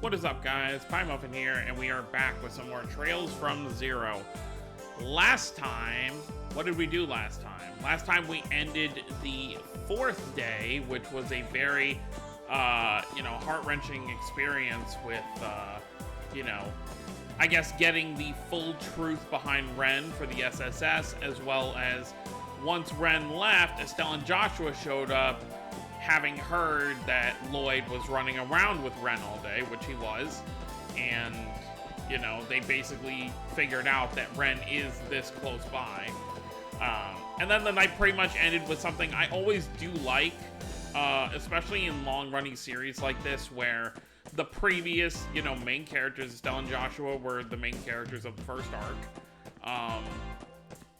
What is up, guys? Pie Muffin here, and we are back with some more Trails from Zero. Last time, what did we do last time? Last time we ended the 4th day, which was a very, heart-wrenching experience with, I guess getting the full truth behind Ren for the SSS, as well as once Ren left, Estelle and Joshua showed up, having heard that Lloyd was running around with Ren all day, which he was, and, they basically figured out that Ren is this close by. And then the night pretty much ended with something I always do like, especially in long-running series like this, where the previous, main characters, Estelle and Joshua, were the main characters of the first arc.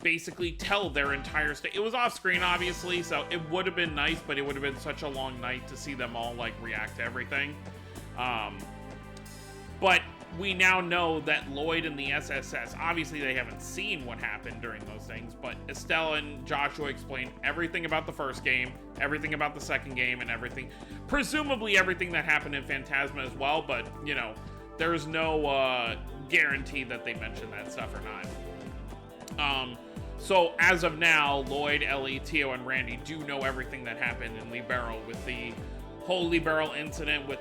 Basically tell their entire story. It was off screen, obviously, so it would have been nice, but it would have been such a long night to see them all react to everything. But we now know that Lloyd and the SSS, obviously they haven't seen what happened during those things, but Estelle and Joshua explained everything about the first game, everything about the second game, and everything, presumably everything that happened in Phantasma as well, but there's no guarantee that they mentioned that stuff or not. So as of now, Lloyd, Ellie, Tio, and Randy do know everything that happened in Libero with the whole Libero incident with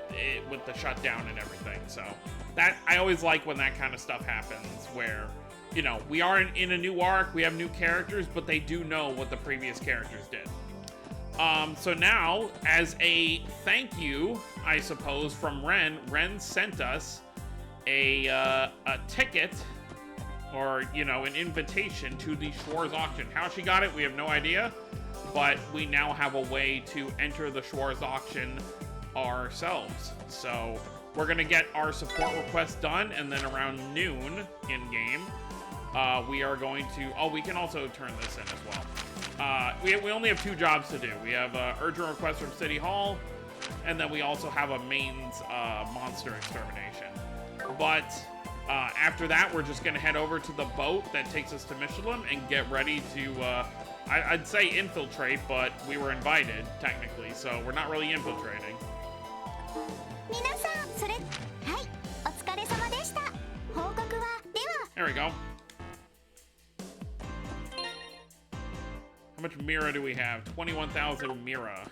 the shutdown and everything. So that I always like when that kind of stuff happens, where we are in a new arc, we have new characters, but they do know what the previous characters did. So now, as a thank you, I suppose, from Ren sent us a ticket, or, an invitation to the Schwarz auction. How she got it, we have no idea, but we now have a way to enter the Schwarz auction ourselves. So we're going to get our support request done, and then around noon in-game, we are going to... Oh, we can also turn this in as well. We only have 2 jobs to do. We have urgent request from City Hall, and then we also have a mains monster extermination. But... after that, we're just going to head over to the boat that takes us to Michelin and get ready to, I'd say infiltrate, but we were invited, technically, so we're not really infiltrating. There we go. How much Mira do we have? 21,000 Mira.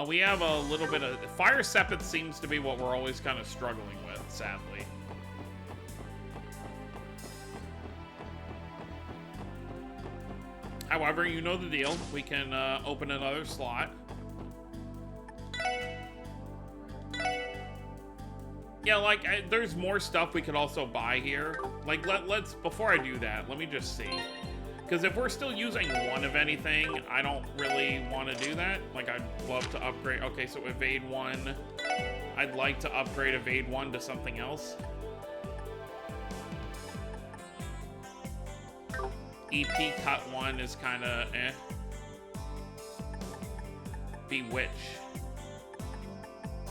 We have a little bit of... Fire Sepith seems to be what we're always kind of struggling with, sadly. However, you know the deal. We can open another slot. Yeah, there's more stuff we could also buy here. Let's... Before I do that, let me just see. Because if we're still using one of anything, I don't really want to do that. I'd love to upgrade... Okay, so Evade 1. I'd like to upgrade Evade 1 to something else. EP Cut 1 is kind of eh. Bewitch.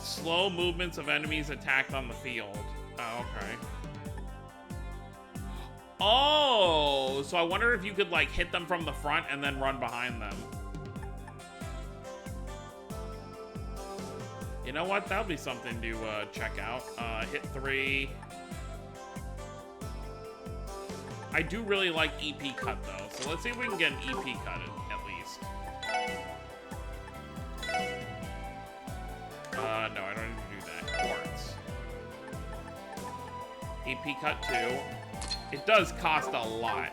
Slow movements of enemies attacked on the field. Oh, okay. Oh, so I wonder if you could hit them from the front and then run behind them. You know what? That'll be something to check out. Hit 3. I do really like EP Cut though, so let's see if we can get an EP Cut at least. No, I don't need to do that. Quartz. EP Cut 2. It does cost a lot.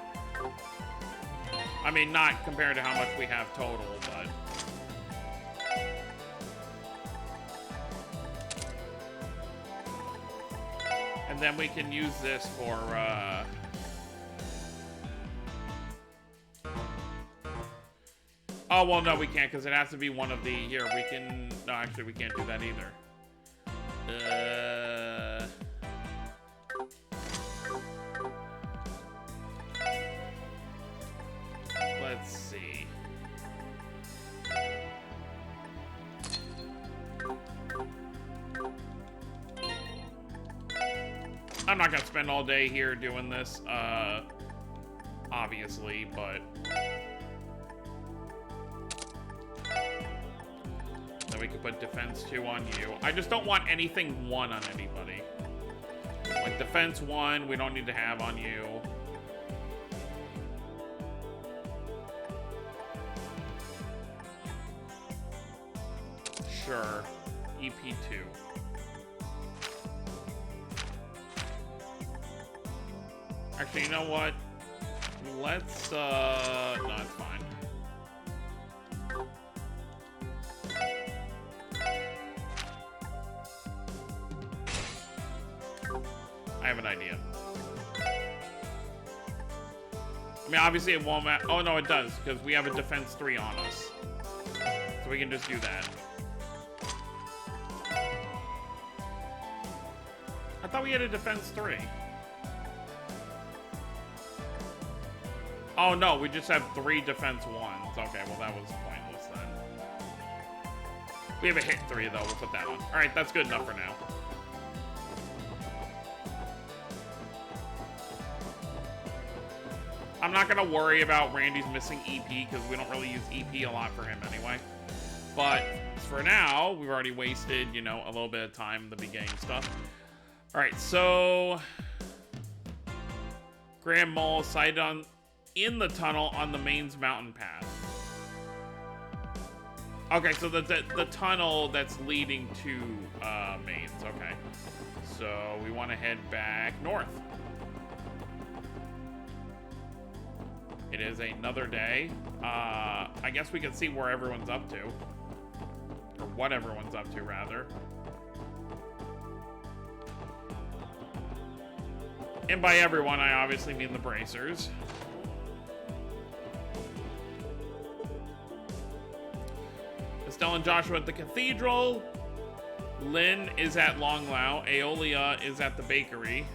I mean, not compared to how much we have total, but... And then we can use this for, Oh, well, no, we can't, because it has to be one of the... Here, we can... No, actually, we can't do that either. Let's see. I'm not gonna spend all day here doing this, obviously, but... then we can put defense 2 on you. I just don't want anything 1 on anybody. Like defense 1, we don't need to have on you. Sure. EP2. Actually, you know what? Let's, no, it's fine. I have an idea. I mean, obviously it won't matter. Oh, no, it does, because we have a defense 3 on us. So we can just do that. I thought we had a defense 3. Oh, no, we just have 3 defense 1s. Okay, well, that was pointless then. We have a hit 3, though. We'll put that on. All right, that's good enough for now. I'm not going to worry about Randy's missing EP because we don't really use EP a lot for him anyway. But for now, we've already wasted, you know, a little bit of time in the beginning stuff. All right, so Grand Mole sighted in the tunnel on the Maine's mountain path. Okay, so the tunnel that's leading to Maine's. Okay, so we want to head back north. It is another day. I guess we can see where everyone's up to. Or what everyone's up to, rather. And by everyone, I obviously mean the bracers. Estelle and Joshua at the cathedral. Lynn is at Longlau. Aeolia is at the bakery.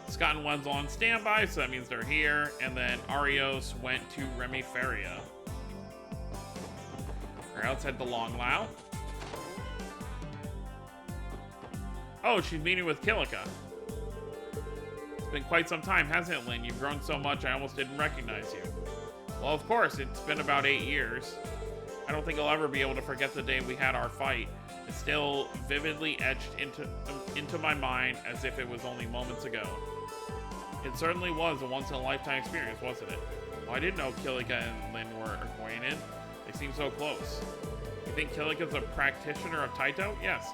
Scott and Wenzel on standby, so that means they're here. And then Arios went to Remy Feria. All right, let's head to Longlau. Oh, she's meeting with Kilika. It's been quite some time, hasn't it, Lynn? You've grown so much, I almost didn't recognize you. Well, of course, it's been about 8 years. I don't think I'll ever be able to forget the day we had our fight. It's still vividly etched into my mind as if it was only moments ago. It certainly was a once-in-a-lifetime experience, wasn't it? Well, I didn't know Kilika and Lynn were acquainted. They seem so close. You think Kilika's a practitioner of Taito? Yes.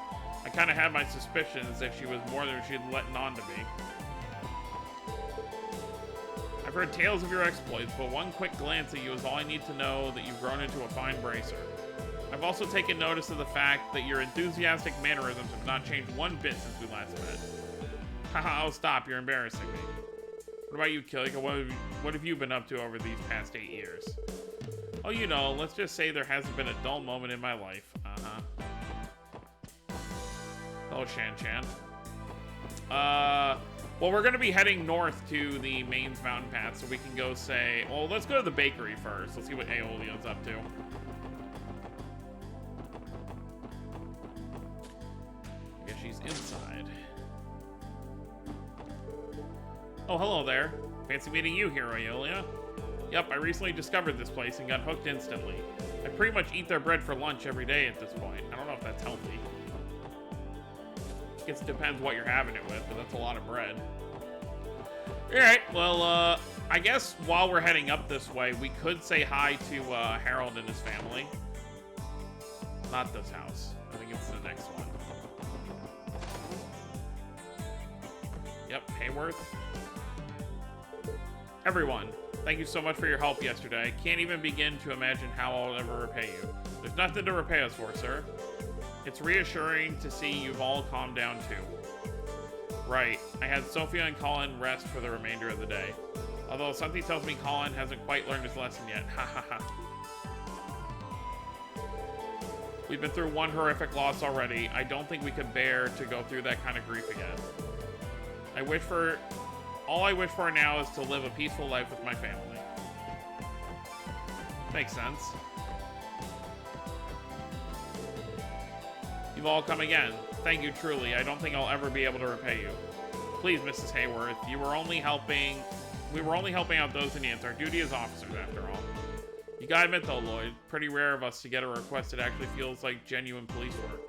I kind of had my suspicions that she was more than she'd letting on to be. I've heard tales of your exploits, but one quick glance at you is all I need to know that you've grown into a fine bracer. I've also taken notice of the fact that your enthusiastic mannerisms have not changed one bit since we last met. Haha, oh stop, you're embarrassing me. What about you, Kilika? What have you been up to over these past 8 years? Oh, you know, let's just say there hasn't been a dull moment in my life. Uh-huh. Hello, Shan-Chan. Well, we're going to be heading north to the Maine's mountain path, so we can go say... Well, let's go to the bakery first. Let's see what Aeolia's up to. I guess she's inside. Oh, hello there. Fancy meeting you here, Aeolia. Yep, I recently discovered this place and got hooked instantly. I pretty much eat their bread for lunch every day at this point. I don't know if that's healthy. I guess it depends what you're having it with, but that's a lot of bread. Alright, well, I guess while we're heading up this way, we could say hi to Harold and his family. Not this house. I think it's the next one. Yep, Hayworth. Everyone, thank you so much for your help yesterday. I can't even begin to imagine how I'll ever repay you. There's nothing to repay us for, sir. It's reassuring to see you've all calmed down too. Right, I had Sophia and Colin rest for the remainder of the day. Although something tells me Colin hasn't quite learned his lesson yet. Ha ha ha. We've been through one horrific loss already. I don't think we could bear to go through that kind of grief again. All I wish for now is to live a peaceful life with my family. Makes sense. You've all come again. Thank you truly. I don't think I'll ever be able to repay you. Please, Mrs. Hayworth, we were only helping out those Indians. Our duty as officers, after all. You You gotta admit though, Lloyd, pretty rare of us to get a request that actually feels like genuine police work.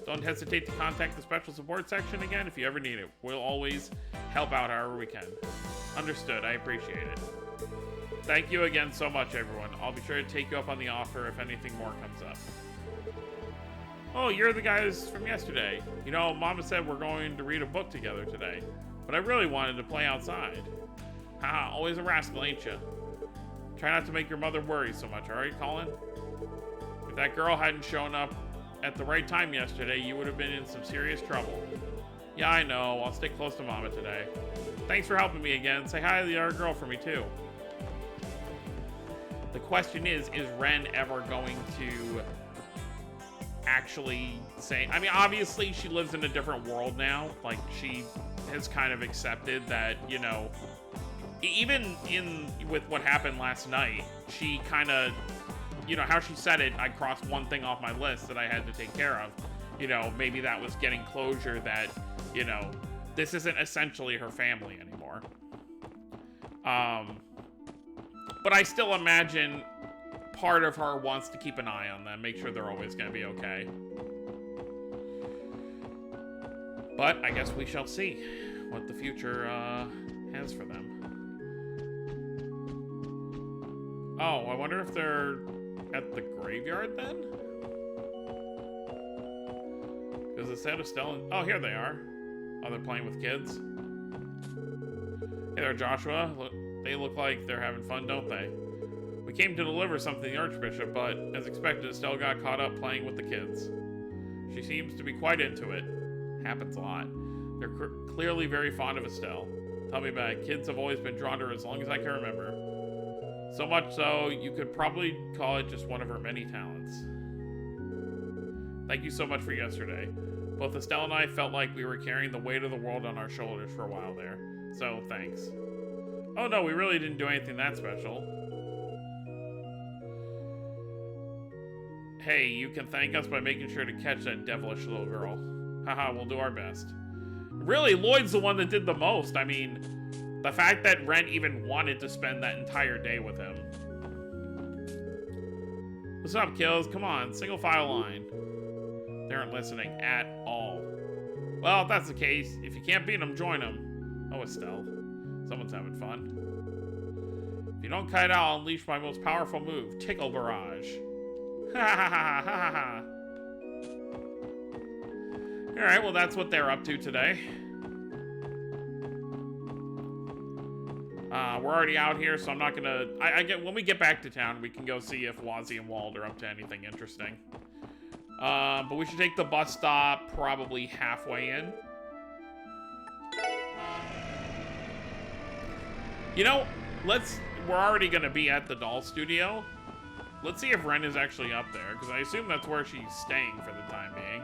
Don't hesitate to contact the special support section again if you ever need it. We'll always help out however we can. Understood, I appreciate it. Thank you again so much, everyone. I'll be sure to take you up on the offer if anything more comes up. Oh, you're the guys from yesterday. You know, Mama said we're going to read a book together today, but I really wanted to play outside. Haha, always a rascal, ain't you? Try not to make your mother worry so much, alright, Colin? If that girl hadn't shown up at the right time yesterday, you would have been in some serious trouble. Yeah, I know. I'll stay close to Mama today. Thanks for helping me again. Say hi to the other girl for me, too. The question is Ren ever going to actually say... I mean, obviously, she lives in a different world now. Like, she has kind of accepted that, you know... Even with what happened last night, she kind of, you know, how she said it, I crossed one thing off my list that I had to take care of. You know, maybe that was getting closure that, you know, this isn't essentially her family anymore. But I still imagine part of her wants to keep an eye on them, make sure they're always going to be okay. But I guess we shall see what the future has for them. Oh, I wonder if they're at the graveyard then? Because it said Estelle and... Oh, here they are. Oh, they're playing with kids. Hey there, Joshua. They look like they're having fun, don't they? We came to deliver something to the Archbishop, but as expected, Estelle got caught up playing with the kids. She seems to be quite into it. Happens a lot. They're clearly very fond of Estelle. Tell me about it. Kids have always been drawn to her as long as I can remember. So much so, you could probably call it just one of her many talents. Thank you so much for yesterday. Both Estelle and I felt like we were carrying the weight of the world on our shoulders for a while there. So, thanks. Oh no, we really didn't do anything that special. Hey, you can thank us by making sure to catch that devilish little girl. Haha, we'll do our best. Really, Lloyd's the one that did the most. I mean... The fact that Ren even wanted to spend that entire day with him. What's up, kills? Come on, single file line. They aren't listening at all. Well, if that's the case, if you can't beat them, join them. Oh, Estelle. Someone's having fun. If you don't kite out, I'll unleash my most powerful move, Tickle Barrage. Ha ha ha ha ha. Alright, well, that's what they're up to today. We're already out here, so I'm not gonna... when we get back to town, we can go see if Wazzy and Wald are up to anything interesting. But we should take the bus stop probably halfway in. You know, we're already gonna be at the doll studio. Let's see if Ren is actually up there, because I assume that's where she's staying for the time being.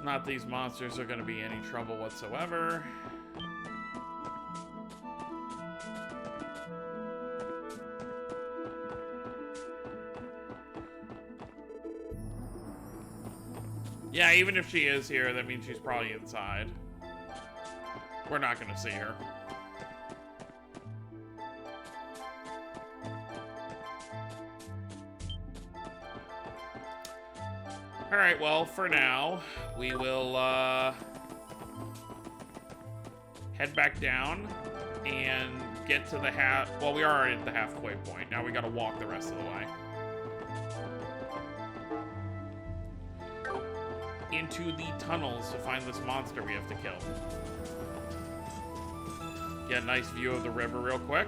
Not these monsters are going to be any trouble whatsoever. Yeah, even if she is here, that means she's probably inside. We're not going to see her. Alright, well, for now, we will head back down and get to the well, we are already at the halfway point. Now we gotta walk the rest of the way. Into the tunnels to find this monster we have to kill. Get a nice view of the river real quick.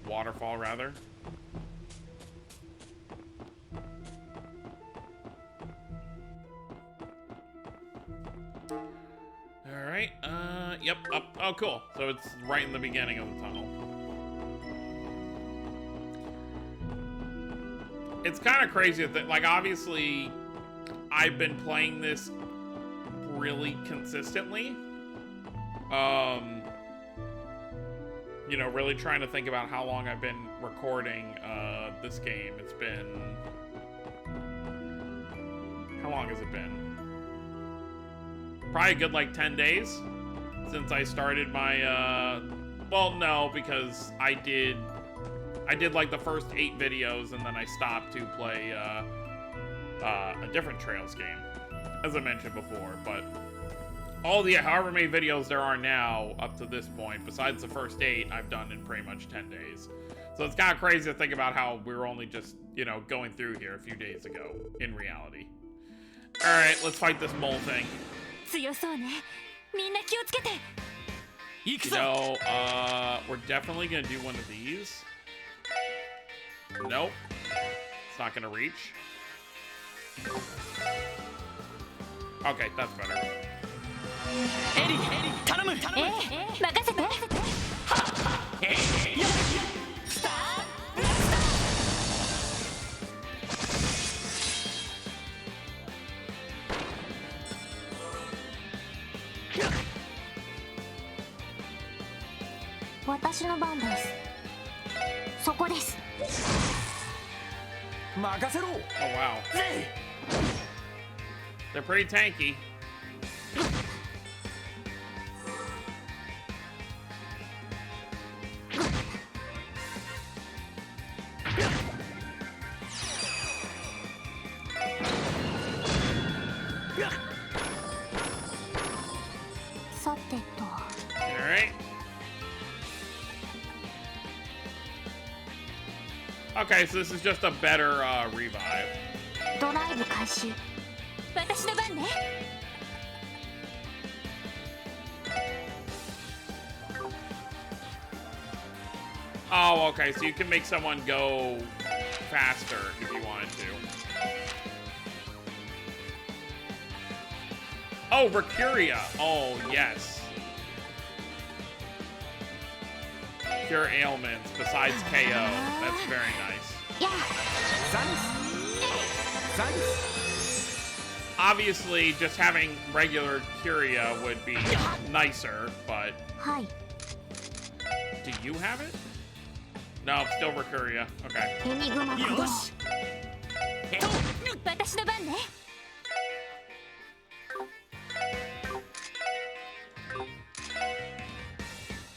Waterfall, rather. Alright, yep, up. Oh, cool. So it's right in the beginning of the tunnel. It's kind of crazy that, like, obviously, I've been playing this really consistently. You know, really trying to think about how long I've been recording this game. It's been... How long has it been? Probably a good, like, 10 days since I started my, well, no, because I did, like, the first 8 videos, and then I stopped to play, a different Trails game, as I mentioned before, but all the however many videos there are now up to this point, besides the first 8, I've done in pretty much 10 days. So it's kind of crazy to think about how we were only just, you know, going through here a few days ago, in reality. Alright, let's fight this mole thing. You know, we're definitely gonna do one of these. Nope. It's not gonna reach. Okay, that's better. Oh wow. They're pretty tanky. Alright. Okay, so this is just a better revive. Oh, okay, so you can make someone go faster if you wanted to. Oh, Mercuria. Oh, yes. Cure ailments besides KO. That's very nice. Obviously, just having regular Curia would be nicer, but... Do you have it? No, still Mercuria. Okay.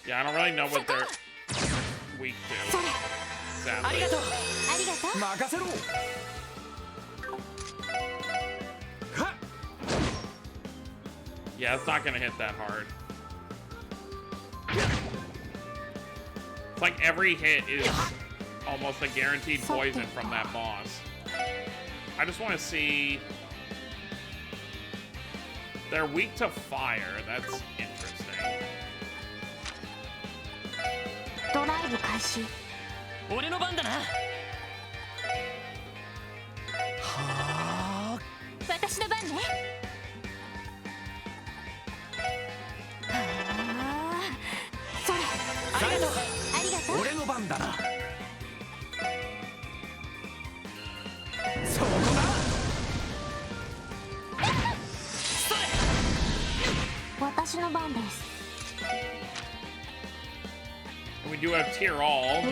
Yeah, I don't really know what they're weak to. Sadly. Yeah, it's not gonna hit that hard. It's like every hit is almost a guaranteed poison from that boss. I just want to see... They're weak to fire. That's interesting. We do have tier all.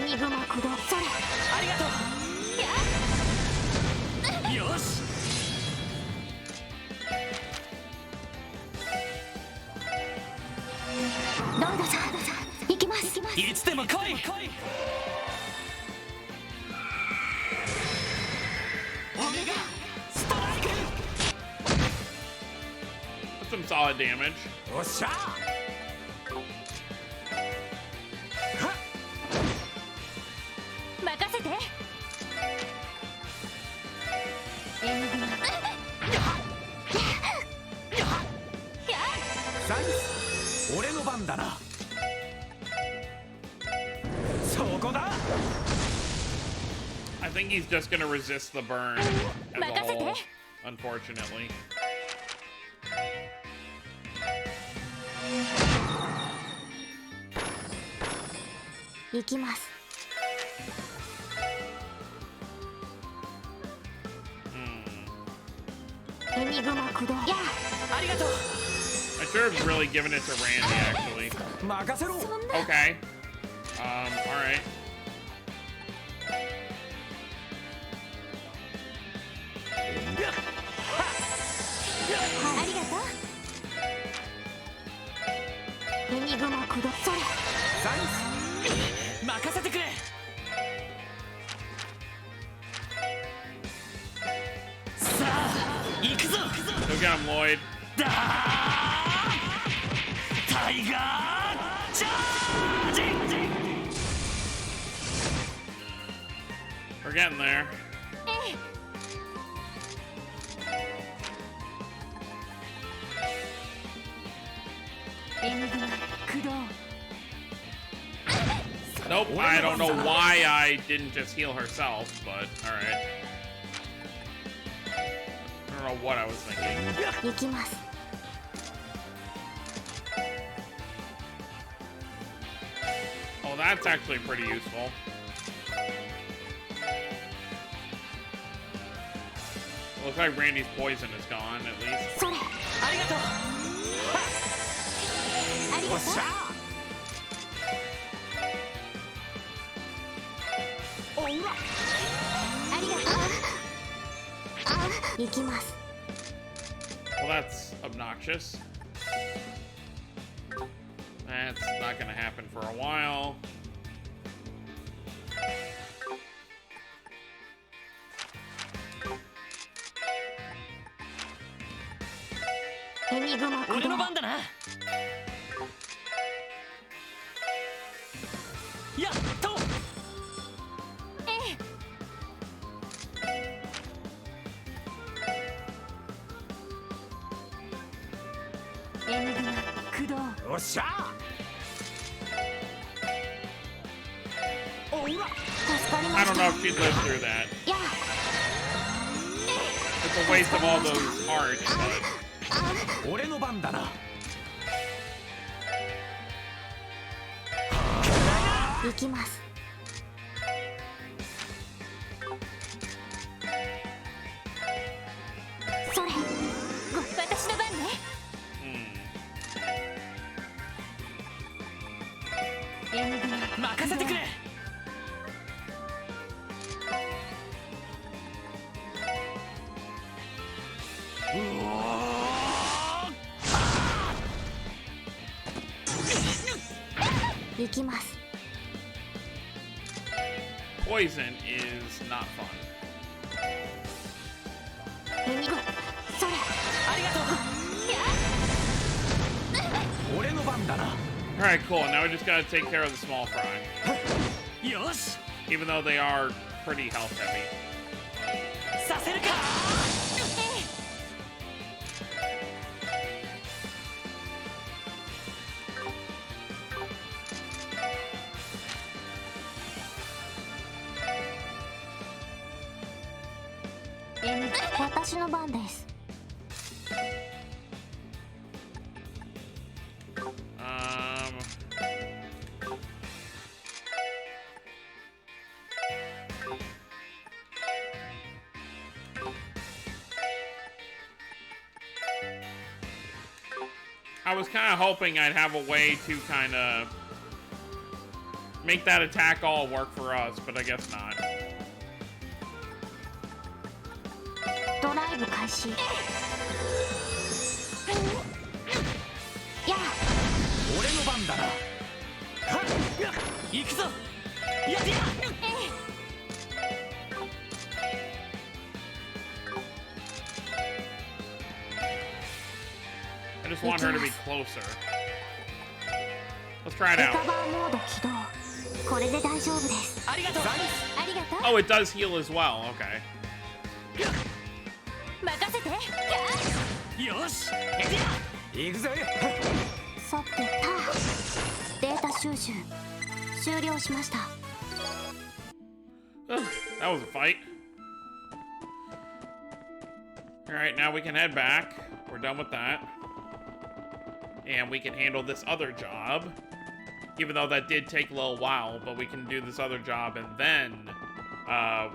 That's some solid damage. I think he's just gonna resist the burn as a whole, unfortunately. should have really given it to Randy, actually. Okay. Alright. Go get him, Lloyd. We're getting there. Nope, I don't know why I didn't just heal herself, but alright. I don't know what I was thinking. Oh, that's actually pretty useful. Looks like Randy's poison is gone, at least. Well, that's obnoxious. That's not gonna happen for a while. I don't know if she'd live through that. It's a waste of all those hearts, but... Poison is not fun. Alright, cool. Now we just gotta take care of the small fry. Even though they are pretty health heavy. I was kind of hoping I'd have a way to kind of make that attack all work for us, but I guess not. I just want her to be closer. Let's try it out. Oh, it does heal as well. Okay. That was a fight. Alright, now we can head back. We're done with that. And we can handle this other job. Even though that did take a little while, but we can do this other job and then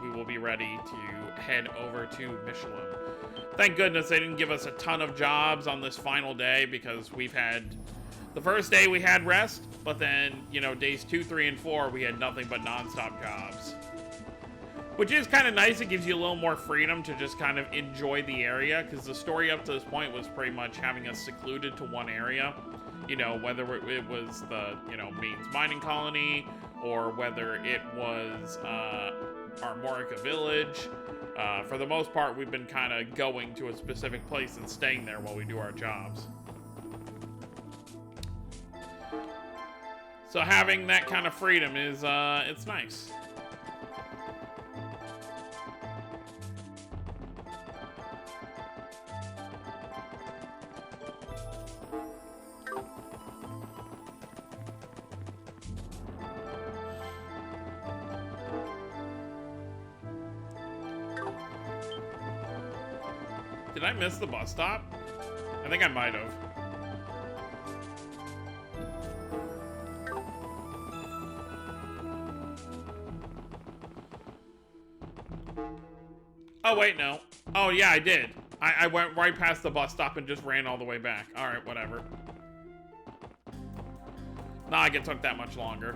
we will be ready to head over to Michelin. Thank goodness they didn't give us a ton of jobs on this final day, because we've had... The first day we had rest, but then, you know, days 2, 3, and 4, we had nothing but non-stop jobs. Which is kind of nice. It gives you a little more freedom to just kind of enjoy the area, because the story up to this point was pretty much having us secluded to one area. You know, whether it was the, you know, Maine's mining colony, or whether it was Armorica Village. For the most part, we've been kind of going to a specific place and staying there while we do our jobs. So having that kind of freedom is, it's nice. Did I miss the bus stop? I think I might have. Oh, wait, no. Oh, yeah, I did. I went right past the bus stop and just ran all the way back. All right, whatever. Nah, it took that much longer.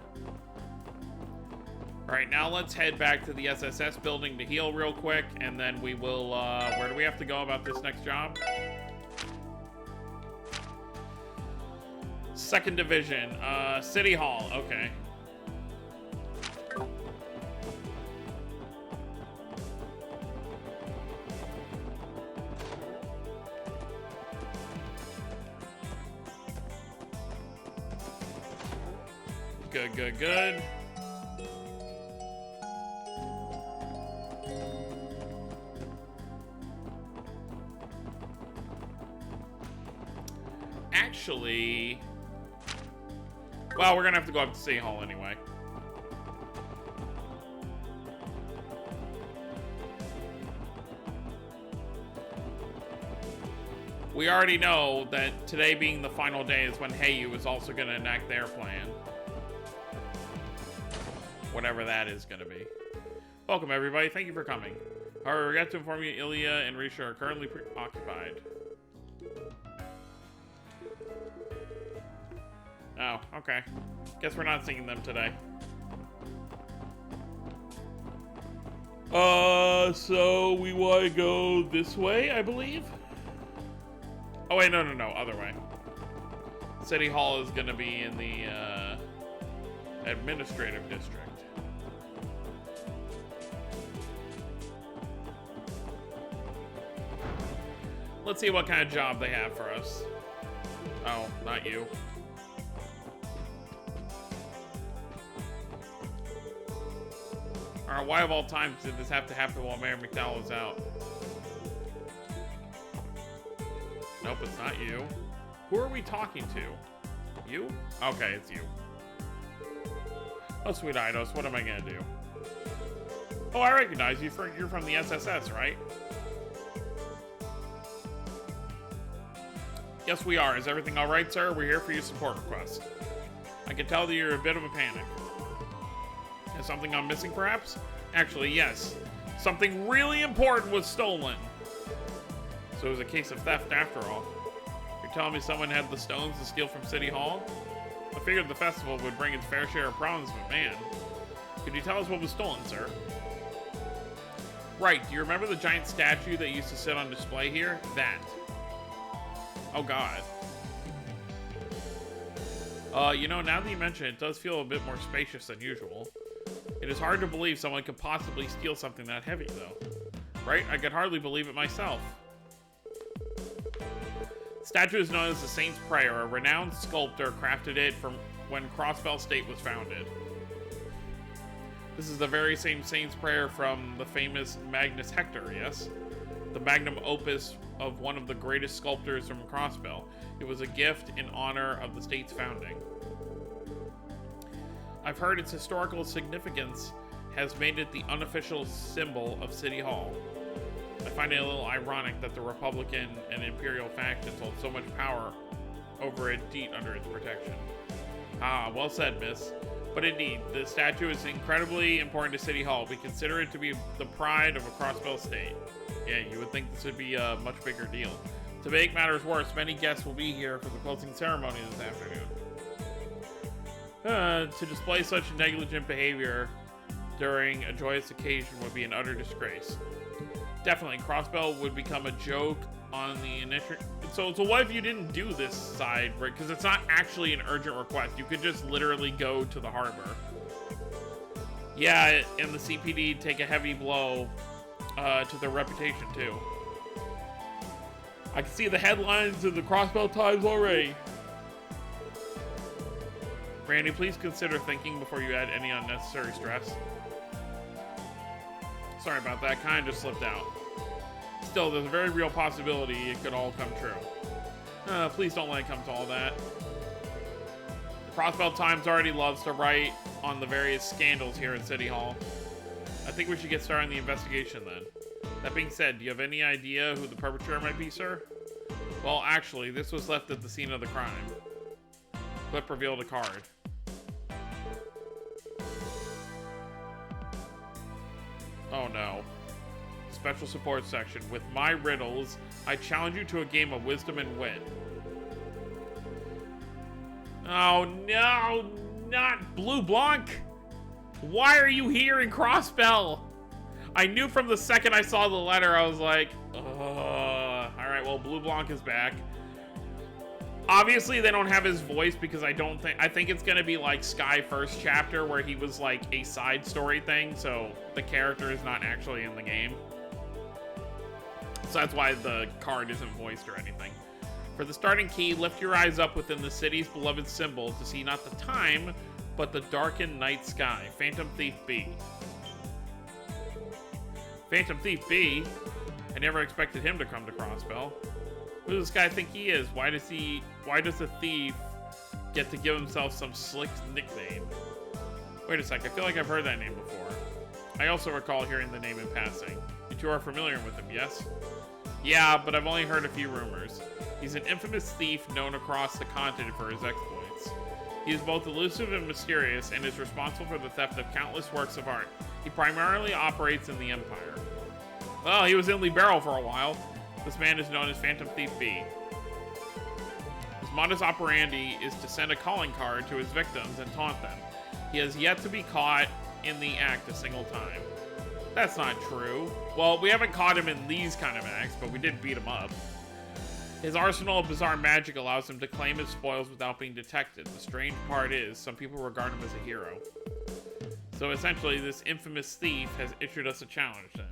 All right, now let's head back to the SSS building to heal real quick, and then we will, where do we have to go about this next job? 2nd Division, City Hall, okay. Good, good, good. Actually, well, we're gonna have to go up to City Hall anyway. We already know that today being the final day is when Heyu is also gonna enact their plan. Whatever that is gonna be. Welcome, everybody. Thank you for coming. However, we got to inform you Ilya and Risha are currently preoccupied. Oh, okay. Guess we're not seeing them today. So we want to go this way, I believe? Oh, wait, no, other way. City Hall is gonna be in the, administrative district. Let's see what kind of job they have for us. Oh, not you. Alright, why of all times did this have to happen while Mayor McDowell is out? Nope, it's not you. Who are we talking to? You? Okay, it's you. Oh, sweet Eidos, what am I gonna do? Oh, I recognize you. You're from the SSS, right? Yes, we are. Is everything all right, sir? We're here for your support request. I can tell that you're a bit of a panic. Is something I'm missing, perhaps? Actually, yes. Something really important was stolen. So it was a case of theft after all. You're telling me someone had the stones to steal from City Hall? I figured the festival would bring its fair share of problems, but man. Could you tell us what was stolen, sir? Right, do you remember the giant statue that used to sit on display here? That. Oh god. You know, now that you mention it, it does feel a bit more spacious than usual. It is hard to believe someone could possibly steal something that heavy, though. Right? I could hardly believe it myself. The statue is known as the Saint's Prayer. A renowned sculptor crafted it from when Crossbell State was founded. This is the very same Saint's Prayer from the famous Magnus Hector, yes? The magnum opus of one of the greatest sculptors from Crossbell. It was a gift in honor of the state's founding. I've heard its historical significance has made it the unofficial symbol of City Hall. I find it a little ironic that the Republican and Imperial factions hold so much power over it deep under its protection. Ah, well said, miss. But indeed, the statue is incredibly important to City Hall. We consider it to be the pride of a Crossbell State. Yeah, you would think this would be a much bigger deal. To make matters worse, many guests will be here for the closing ceremony this afternoon. To display such negligent behavior during a joyous occasion would be an utter disgrace. Definitely, Crossbell would become a joke on the initial. So what if you didn't do this side, right? Because it's not actually an urgent request. You could just literally go to the harbor. Yeah, and the CPD take a heavy blow to their reputation too. I can see the headlines of the Crossbell Times already. Randy, please consider thinking before you add any unnecessary stress. Sorry about that, kind of just slipped out. Still, there's a very real possibility it could all come true. Please don't let it come to all that. The Crossbell Times already loves to write on the various scandals here at City Hall. I think we should get started on the investigation then. That being said, do you have any idea who the perpetrator might be, sir? Well, actually, this was left at the scene of the crime. Clip revealed a card. Oh no. Special support section. With my riddles, I challenge you to a game of wisdom and wit. Oh no, not Bleublanc! Why are you here in Crossbell? I knew from the second I saw the letter, I was like, ugh. Alright, well, Bleublanc is back. Obviously, they don't have his voice because I think it's gonna be like Sky First Chapter where he was like a side story thing, so the character is not actually in the game. So that's why the card isn't voiced or anything. For the starting key, lift your eyes up within the city's beloved symbol to see not the time, but the darkened night sky. Phantom Thief B. Phantom Thief B? I never expected him to come to Crossbell. Who does this guy think he is? Why does the thief get to give himself some slick nickname? Wait a sec, I feel like I've heard that name before. I also recall hearing the name in passing. You two are familiar with him, yes? Yeah, but I've only heard a few rumors. He's an infamous thief known across the continent for his exploits. He is both elusive and mysterious and is responsible for the theft of countless works of art. He primarily operates in the Empire. Well, he was in Libero for a while. This man is known as Phantom Thief B. His modus operandi is to send a calling card to his victims and taunt them. He has yet to be caught in the act a single time. That's not true. Well, we haven't caught him in these kind of acts, but we did beat him up. His arsenal of bizarre magic allows him to claim his spoils without being detected. The strange part is, some people regard him as a hero. So essentially, this infamous thief has issued us a challenge then.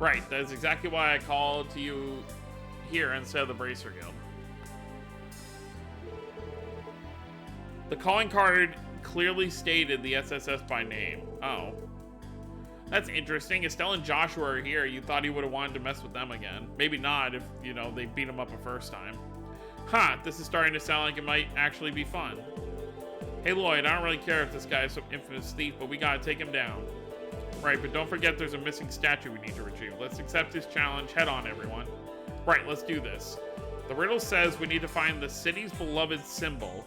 Right, that is exactly why I called to you here instead of the Bracer Guild. The calling card clearly stated the SSS by name. Oh. That's interesting. Estelle and Joshua are here. You thought he would have wanted to mess with them again. Maybe not if, you know, they beat him up a first time. Huh, this is starting to sound like it might actually be fun. Hey Lloyd, I don't really care if this guy is some infamous thief, but we gotta take him down. Right, but don't forget there's a missing statue we need to retrieve. Let's accept this challenge head on, everyone. Right, let's do this. The riddle says we need to find the city's beloved symbol.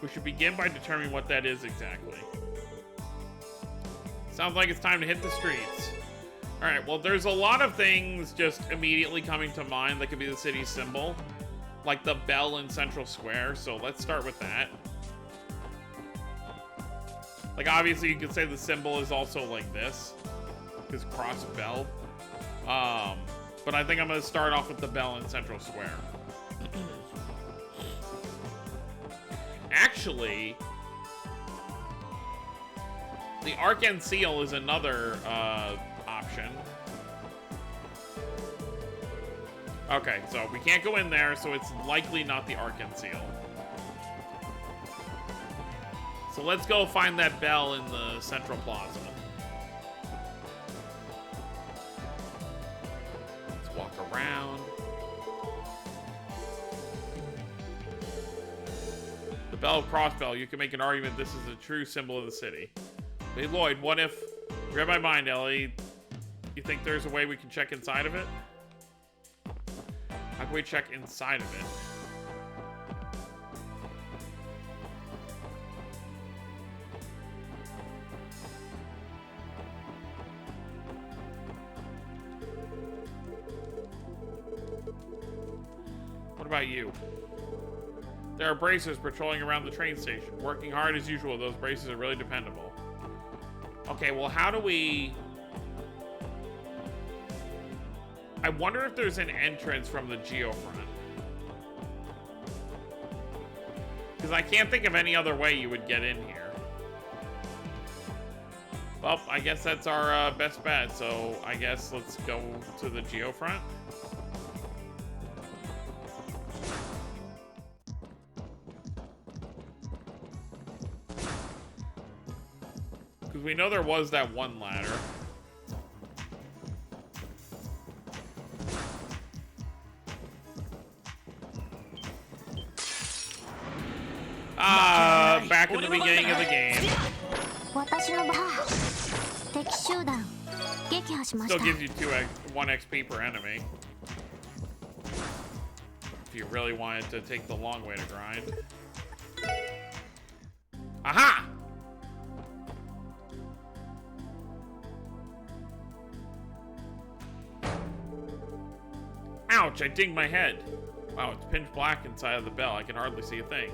We should begin by determining what that is exactly. Sounds like it's time to hit the streets. Alright, well, there's a lot of things just immediately coming to mind that could be the city's symbol. Like the bell in Central Square, so let's start with that. Like, obviously, you could say the symbol is also like this. This cross bell. But I think I'm going to start off with the bell in Central Square. Actually, the Arcane Seal is another option. Okay, so we can't go in there, so it's likely not the Arcane Seal. So let's go find that bell in the Central Plaza. Let's walk around. The Bell of Crossbell, you can make an argument this is a true symbol of the city. Hey Lloyd, what if... Read my mind, Ellie. You think there's a way we can check inside of it? How can we check inside of it? about you. There are bracers patrolling around the train station, working hard as usual. Those bracers are really dependable. Okay, well, how do we... I wonder if there's an entrance from the geofront. Because I can't think of any other way you would get in here. Well, I guess that's our best bet, so I guess let's go to the geofront. Because we know there was that one ladder. Back in the beginning of the game. Still gives you 1 XP per enemy. If you really wanted to take the long way to grind. Aha! Ouch, I dinged my head. Wow, it's pitch black inside of the bell. I can hardly see a thing.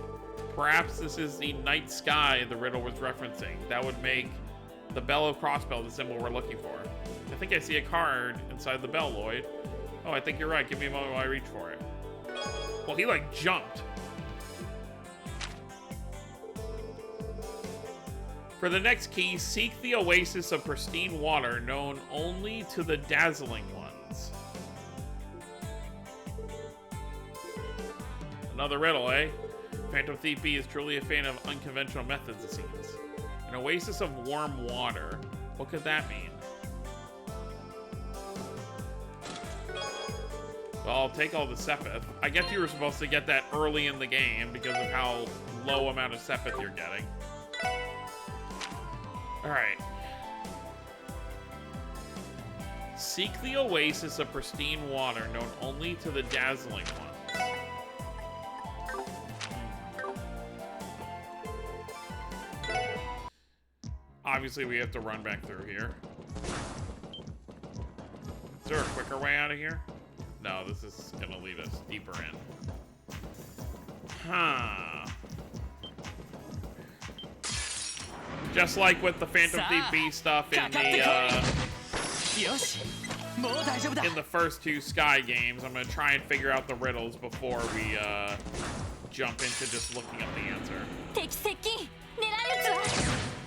Perhaps this is the night sky the riddle was referencing. That would make the bell of Crossbell the symbol we're looking for. I think I see a card inside the bell, Lloyd. Oh, I think you're right. Give me a moment while I reach for it. Well, he like jumped. For the next key, seek the oasis of pristine water known only to the dazzling ones. Another riddle, eh? Phantom Thief B is truly a fan of unconventional methods, it seems. An oasis of warm water. What could that mean? Well, I'll take all the Sepith. I guess you were supposed to get that early in the game because of how low amount of Sepith you're getting. Alright. Seek the oasis of pristine water known only to the dazzling ones. Obviously, we have to run back through here. Is there a quicker way out of here? No, this is gonna lead us deeper in. Huh. Just like with the Phantom Thief B stuff in the first 2 Sky games, I'm gonna try and figure out the riddles before we jump into just looking up the answer.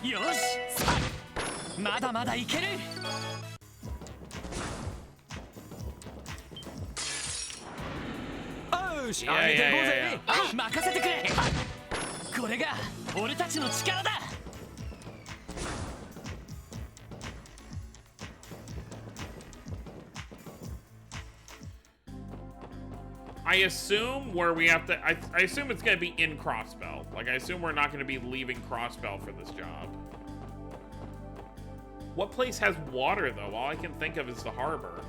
Yeah. I assume where we have to... I assume it's going to be in Crossbell. Like, I assume we're not going to be leaving Crossbell for this job. What place has water, though? All I can think of is the harbor.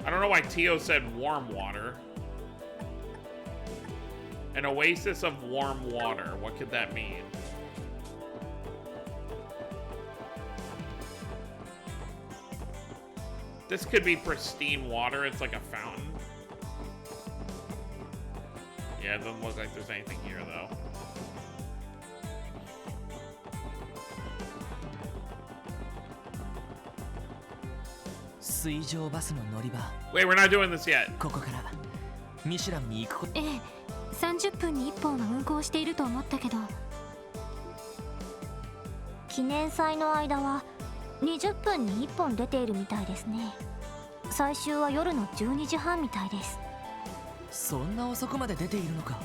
I don't know why Tio said warm water. An oasis of warm water. What could that mean? This could be pristine water. It's like a fountain. Yeah, it doesn't look like there's anything here, though. Wait, we're not doing this yet. 30分に1本は運行していると思ったけど、記念祭の間は20分に1本出ているみたいですね。最終は夜の12時半みたいです。そんな遅くまで出ているのか。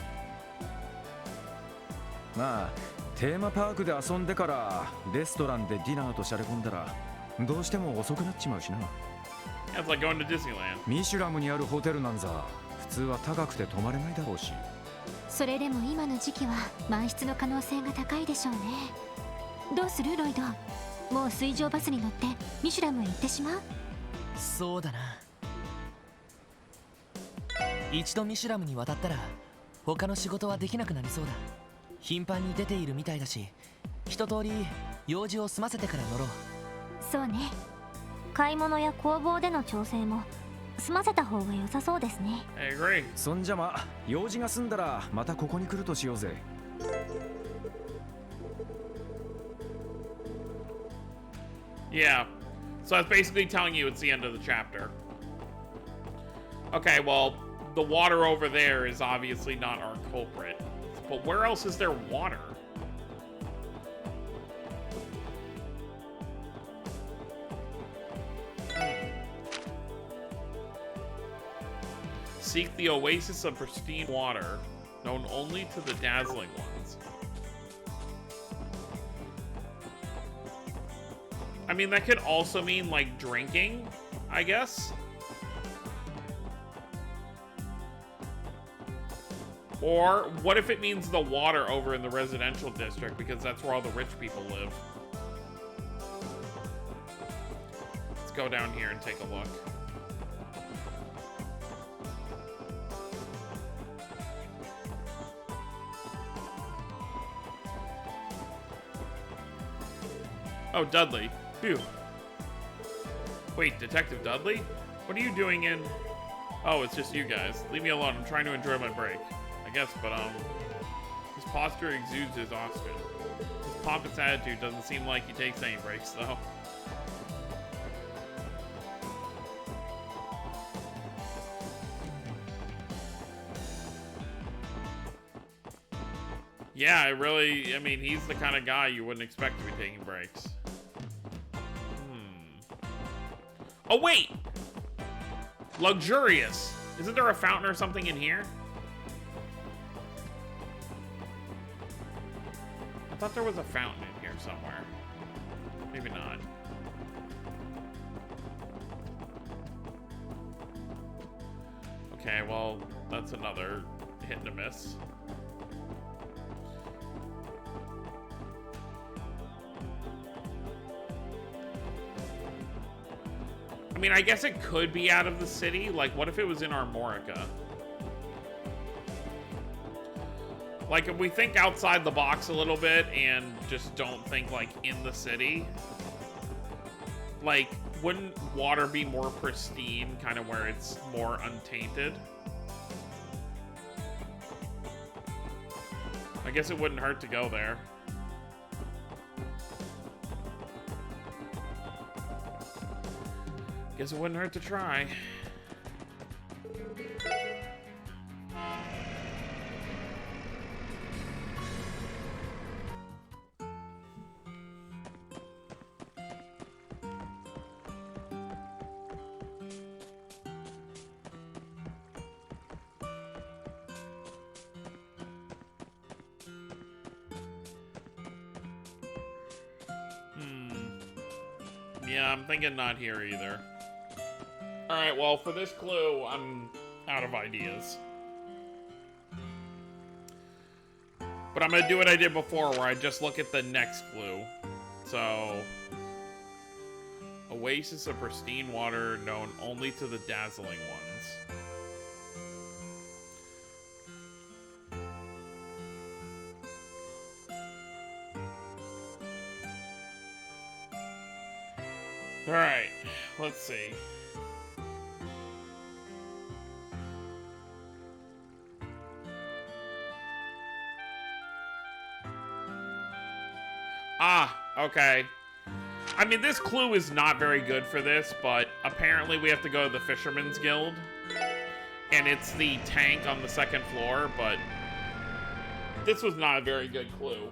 まあテーマパークで遊んでからレストランでディナーとしゃれ込んだらどうしても遅くなっちまうしな。It's like going to Disneyland. ミシュラムにあるホテルなんざ普通は高くて泊まれないだろうし。それでも今の時期は満室の可能性が高いでしょうね。どうするロイド？もう水上バスに乗ってミシュラムへ行ってしまう？そうだな。一度ミシュラムに渡ったら他の仕事はできなくなりそうだ。頻繁に出ているみたいだし、一通り用事を済ませてから乗ろう。そうね。買い物や工房での調整も済ませた方が良さそうですね。 I agree. そんじゃま、用事が済んだらまたここに来るとしようぜ。Yeah. So that's basically telling you it's the end of the chapter. Okay, well, the water over there is obviously not our culprit. But where else is there water? Seek the oasis of pristine water, known only to the dazzling ones. I mean, that could also mean, like, drinking, I guess. Or what if it means the water over in the residential district, because that's where all the rich people live. Let's go down here and take a look. Oh, Dudley. Phew. Wait, Detective Dudley? What are you doing in... Oh, it's just you guys. Leave me alone. I'm trying to enjoy my break. I guess, but, his posture exudes exhaustion. His pompous attitude doesn't seem like he takes any breaks, though. Yeah, I mean, he's the kind of guy you wouldn't expect to be taking breaks. Oh, wait! Luxurious. Isn't there a fountain or something in here? I thought there was a fountain in here somewhere. Maybe not. Okay, well, that's another hit and a miss. I mean, I guess it could be out of the city. Like, what if it was in Armorica? Like, if we think outside the box a little bit and just don't think, like, in the city, like, wouldn't water be more pristine, kind of where it's more untainted? I guess it wouldn't hurt to go there. Guess it wouldn't hurt to try. Yeah, I'm thinking not here either. Alright, well, for this clue, I'm out of ideas. But I'm gonna do what I did before, where I just look at the next clue. So... Oasis of pristine water known only to the dazzling ones. Alright, let's see. Ah, okay. I mean, this clue is not very good for this, but apparently we have to go to the Fisherman's Guild. And it's the tank on the second floor, but this was not a very good clue.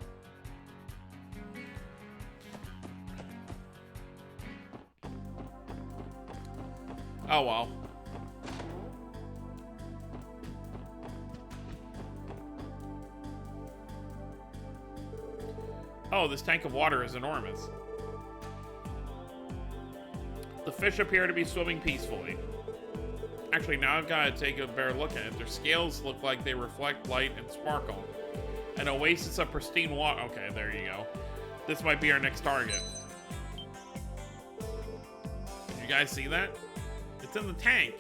Oh well. Oh, this tank of water is enormous. The fish appear to be swimming peacefully. Actually, now I've got to take a better look at it. Their scales look like they reflect light and sparkle. An oasis of pristine water. Okay, there you go. This might be our next target. Did you guys see that? It's in the tank.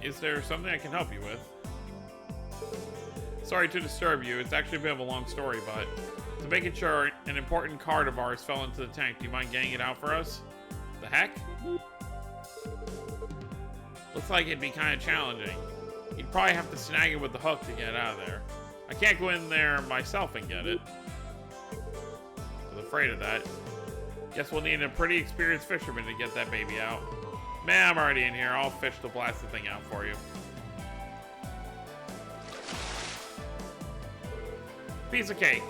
Is there something I can help you with? Sorry to disturb you. It's actually a bit of a long story, but to make it sure, an important card of ours fell into the tank. Do you mind getting it out for us? The heck? Looks like it'd be kind of challenging. You'd probably have to snag it with the hook to get out of there. I can't go in there myself and get it. I was afraid of that. Guess we'll need a pretty experienced fisherman to get that baby out. Man, I'm already in here. I'll fish the blasted thing out for you. Piece of cake.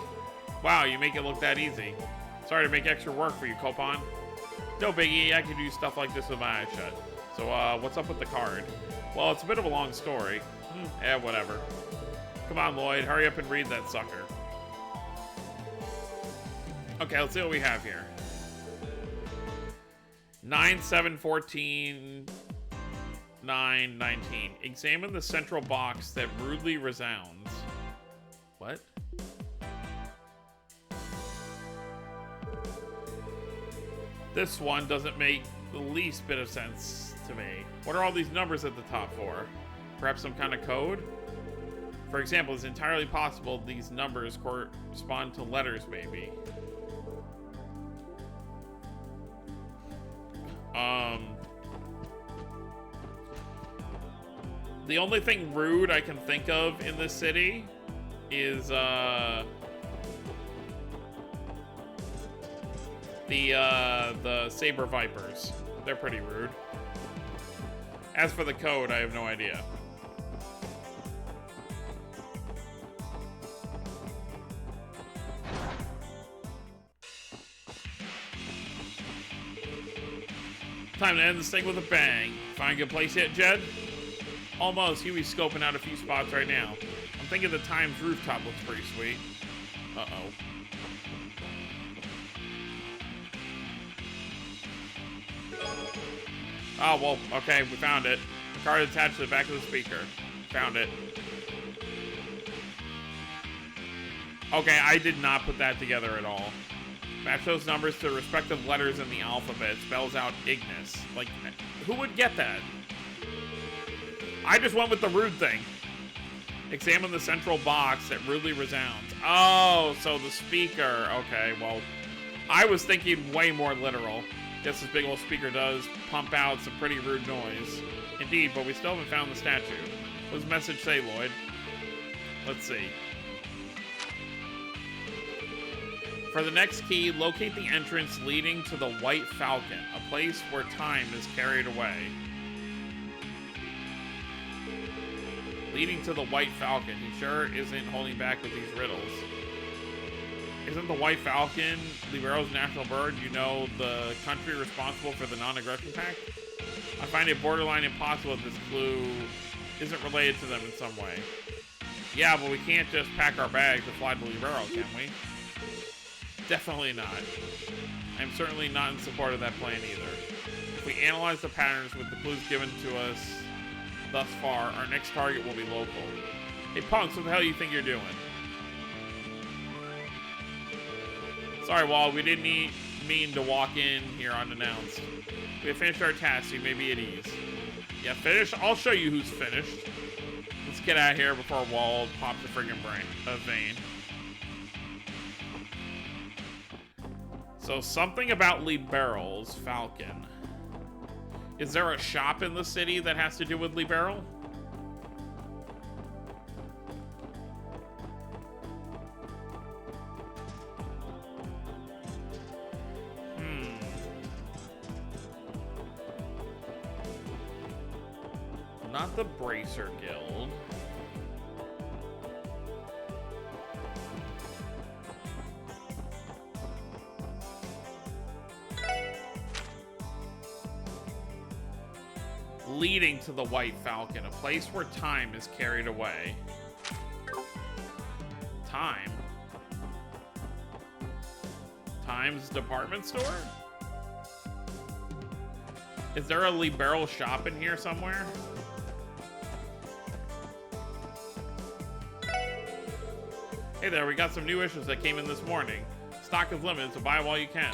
Wow, you make it look that easy. Sorry to make extra work for you, Copon. No biggie, I can do stuff like this with my eyes shut. So, what's up with the card? Well, it's a bit of a long story. Whatever. Come on, Lloyd, hurry up and read that sucker. Okay, let's see what we have here. 9, 7, 14, 9, 19. Examine the central box that rudely resounds. What? This one doesn't make the least bit of sense to me. What are all these numbers at the top for? Perhaps some kind of code? For example, it's entirely possible these numbers correspond to letters, maybe. The only thing rude I can think of in this city is, the Saber Vipers. They're pretty rude. As for the code, I have no idea. Time to end this thing with a bang. Find a good place yet, Jed? Almost. Huey's scoping out a few spots right now. I'm thinking the Times rooftop looks pretty sweet. Uh-oh. Oh, well, okay, we found it. The card attached to the back of the speaker. Found it. Okay, I did not put that together at all. Match those numbers to the respective letters in the alphabet. Spells out Ignis. Like, who would get that? I just went with the rude thing. Examine the central box that rudely resounds. Oh, so the speaker. Okay, well, I was thinking way more literal. Guess this big old speaker does pump out some pretty rude noise. Indeed, but we still haven't found the statue. What does the message say, Lloyd? Let's see. For the next key, locate the entrance leading to the White Falcon, a place where time is carried away. Leading to the White Falcon. He sure isn't holding back with these riddles. Isn't the White Falcon Libero's national bird? You know, the country responsible for the non-aggression pact? I find it borderline impossible if this clue isn't related to them in some way. Yeah, but we can't just pack our bags and fly to Libero, can we? Definitely not. I'm certainly not in support of that plan either. If we analyze the patterns with the clues given to us thus far, our next target will be local. Hey, punks, what the hell do you think you're doing? Sorry, Wall, we didn't mean to walk in here unannounced. We have finished our task, so you may be at ease. Yeah, finished? I'll show you who's finished. Let's get out of here before Wall pops a friggin' vein. So, something about Libero's Falcon. Is there a shop in the city that has to do with Libero? Not the Bracer Guild. Leading to the White Falcon, a place where time is carried away. Time? Time's department store? Is there a Libero shop in here somewhere? Hey there, we got some new issues that came in this morning. Stock is limited, so buy while you can.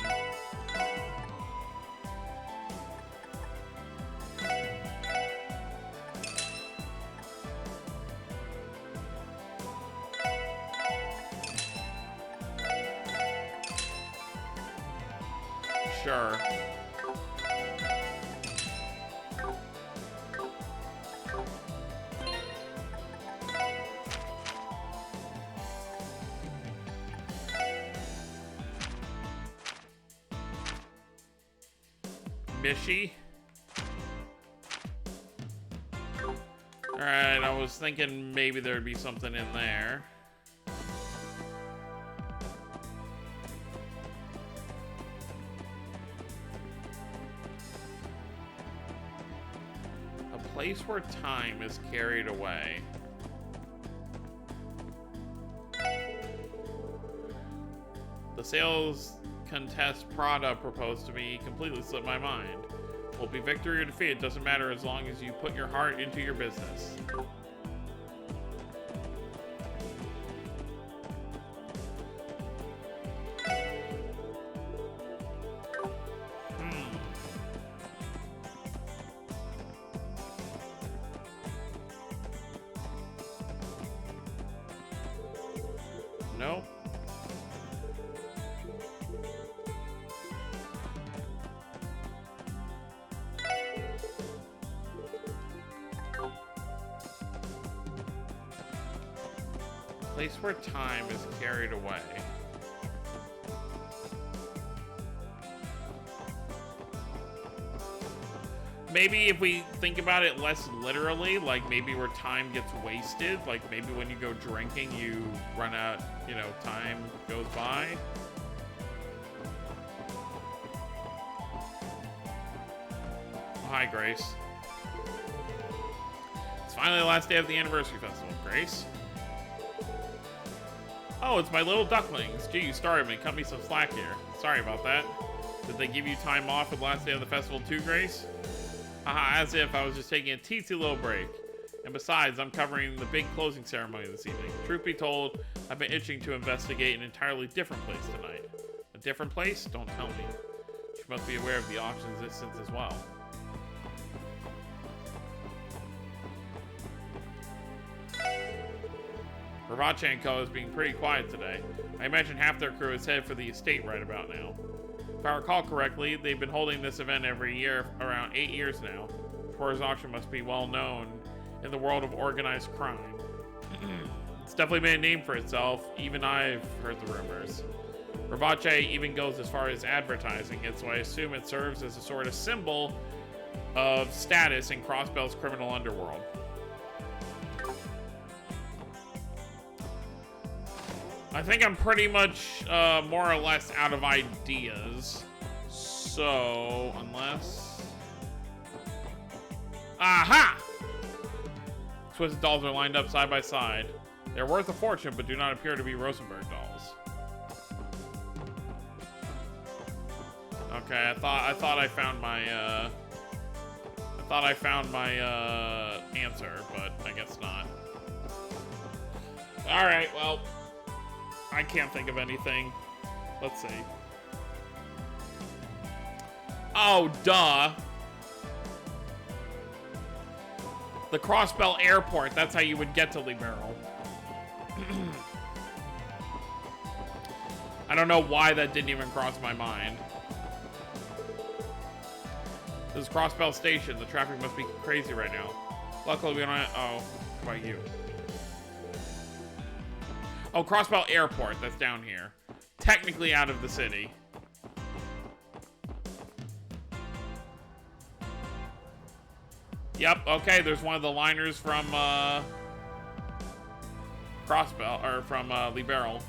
Sure. Mishi. Alright, I was thinking maybe there'd be something in there. A place where time is carried away. The sales contest Prada proposed to me completely slipped my mind. Will be victory or defeat, it doesn't matter as long as you put your heart into your business. Nope. Place where time is carried away. Maybe if we think about it less literally, like maybe where time gets wasted, like maybe when you go drinking, you run out, you know, time goes by. Oh, hi, Grace. It's finally the last day of the anniversary festival, Grace. Oh, it's my little ducklings. Gee, you started me. Cut me some slack here. Sorry about that. Did they give you time off for the last day of the festival too, Grace? Haha, as if I was just taking a teensy little break. And besides, I'm covering the big closing ceremony this evening. Truth be told, I've been itching to investigate an entirely different place tonight. A different place? Don't tell me. You must be aware of the auction's existence as well. Ravache & Co. is being pretty quiet today. I imagine half their crew is headed for the estate right about now. If I recall correctly, they've been holding this event every year for around 8 years now. Tor's auction must be well known in the world of organized crime. It's definitely made a name for itself. Even I've heard the rumors. Ravache even goes as far as advertising it, so I assume it serves as a sort of symbol of status in Crossbell's criminal underworld. I think I'm pretty much more or less out of ideas. So, unless... Aha! Twisted dolls are lined up side by side. They're worth a fortune, but do not appear to be Rosenberg dolls. Okay, I thought I found my answer, but I guess not. All right, well, I can't think of anything. Let's see. Oh, duh. The Crossbell Airport. That's how you would get to Liberal. I don't know why that didn't even cross my mind. This is Crossbell Station. The traffic must be crazy right now. Luckily, we don't have... Oh, how about you? Oh, Crossbell Airport. That's down here. Technically out of the city. Yep, okay, there's one of the liners from, Crossbell, or from, Liberal.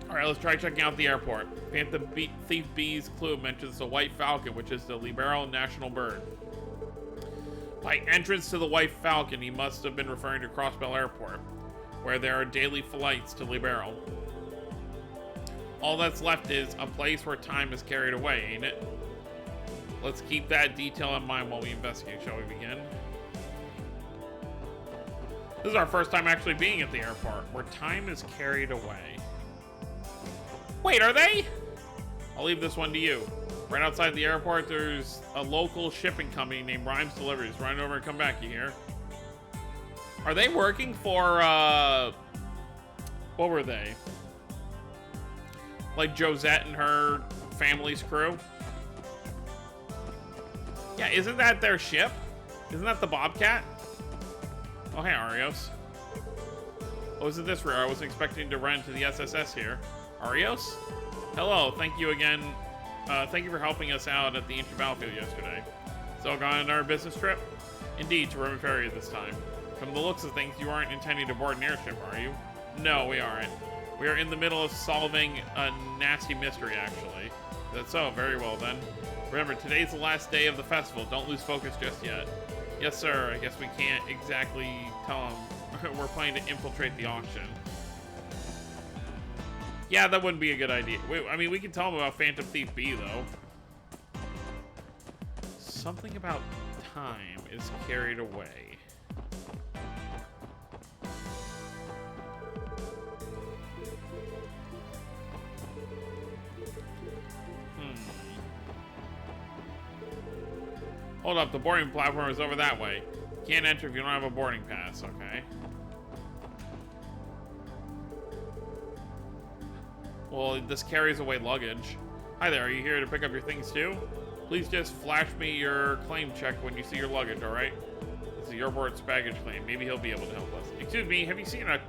Alright, let's try checking out the airport. Phantom Thief B's clue mentions the White Falcon, which is the Liberal national bird. By entrance to the White Falcon, he must have been referring to Crossbell Airport, where there are daily flights to Liberal. All that's left is a place where time is carried away, ain't it? Let's keep that detail in mind while we investigate. Shall we begin? This is our first time actually being at the airport, where time is carried away. Wait, are they? I'll leave this one to you. Right outside the airport, there's a local shipping company named Rhymes Deliveries. Run over and come back, you hear? Are they working for, what were they? Like Josette and her family's crew? Yeah, isn't that their ship? Isn't that the Bobcat? Oh, hey, Arios. Oh, isn't this rare? I wasn't expecting to run into the SSS here. Arios? Hello, thank you again. Thank you for helping us out at the ancient battlefield yesterday. So, gone on our business trip? Indeed, to Roman Ferry this time. From the looks of things, you aren't intending to board an airship, are you? No, we aren't. We are in the middle of solving a nasty mystery, actually. That's so, very well then. Remember, today's the last day of the festival. Don't lose focus just yet. Yes, sir. I guess we can't exactly tell them we're planning to infiltrate the auction. Yeah, that wouldn't be a good idea. I mean, we can tell them about Phantom Thief B, though. Something about time is carried away. Hold up, the boarding platform is over that way. Can't enter if you don't have a boarding pass, okay? Well, this carries away luggage. Hi there, are you here to pick up your things too? Please just flash me your claim check when you see your luggage, alright? This is your board's baggage claim. Maybe he'll be able to help us. Excuse me, have you seen a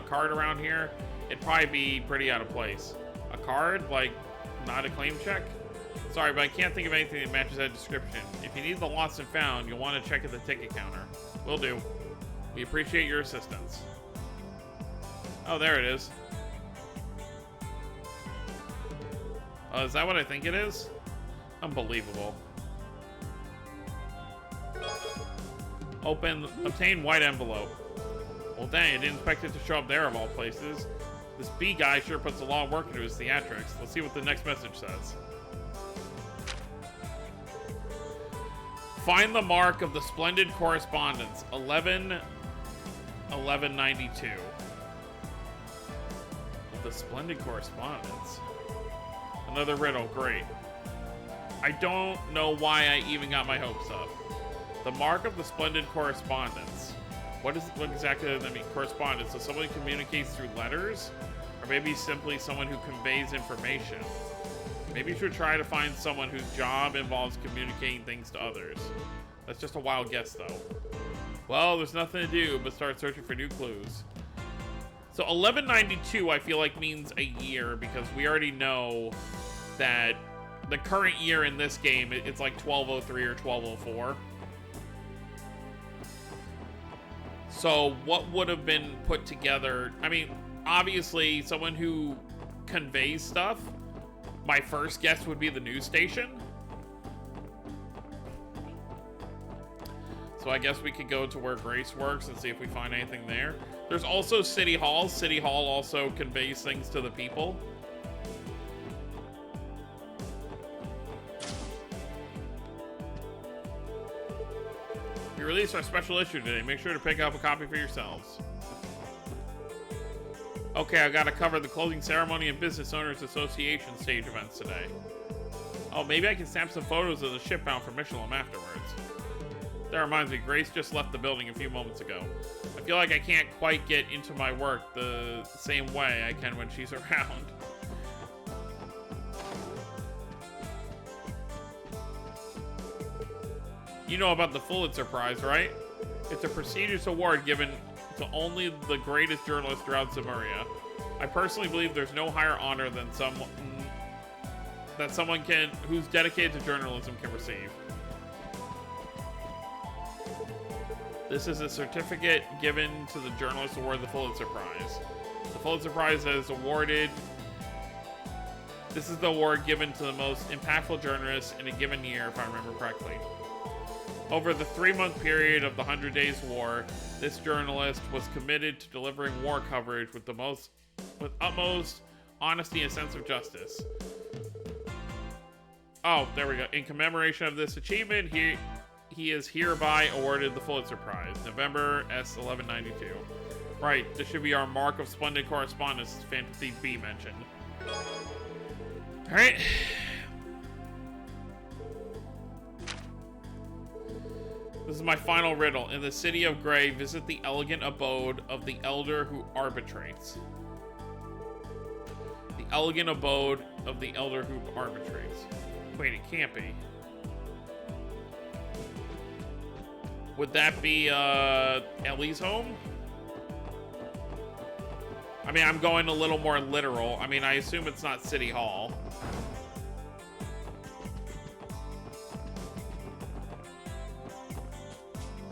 card around here? It'd probably be pretty out of place. A card? Like, not a claim check? Sorry, but I can't think of anything that matches that description. If you need the lost and found, you'll want to check at the ticket counter. Will do. We appreciate your assistance. Oh, there it is. Oh, is that what I think it is? Unbelievable. Obtain white envelope. Well, dang, I didn't expect it to show up there of all places. This B guy sure puts a lot of work into his theatrics. Let's see what the next message says. Find the mark of the splendid correspondence. 1192. The splendid correspondence. Another riddle, great. I don't know why I even got my hopes up. The mark of the splendid correspondence. What exactly does that mean? Correspondence. So someone communicates through letters? Or maybe simply someone who conveys information? Maybe you should try to find someone whose job involves communicating things to others. That's just a wild guess, though. Well, there's nothing to do but start searching for new clues. So 1192, I feel like, means a year, because we already know that the current year in this game, it's like 1203 or 1204. So what would have been put together? I mean, obviously, someone who conveys stuff. My first guess would be the news station. So I guess we could go to where Grace works and see if we find anything there. There's also City Hall. City Hall also conveys things to the people. We released our special issue today. Make sure to pick up a copy for yourselves. Okay, I gotta cover the closing ceremony and Business Owners Association stage events today. Oh, maybe I can snap some photos of the ship bound for Michelin afterwards. That reminds me, Grace just left the building a few moments ago. I feel like I can't quite get into my work the same way I can when she's around. You know about the Pulitzer Prize, right? It's a prestigious award given to only the greatest journalists throughout Samaria. I personally believe there's no higher honor than someone who's dedicated to journalism can receive. This is a certificate given to the journalists awarded the Pulitzer Prize. The Pulitzer Prize is awarded. This is the award given to the most impactful journalists in a given year, if I remember correctly. Over the 3-month period of the 100 Days War, this journalist was committed to delivering war coverage with utmost honesty and sense of justice. Oh, there we go. In commemoration of this achievement, he is hereby awarded the Pulitzer Prize, November S1192. Right, this should be our mark of splendid correspondence, as Fantasy B mentioned. Alright. This is my final riddle. In the city of Gray, visit the elegant abode of the elder who arbitrates. The elegant abode of the elder who arbitrates. Wait, it can't be. Would that be Ellie's home? I mean, I'm going a little more literal. I mean, I assume it's not City Hall.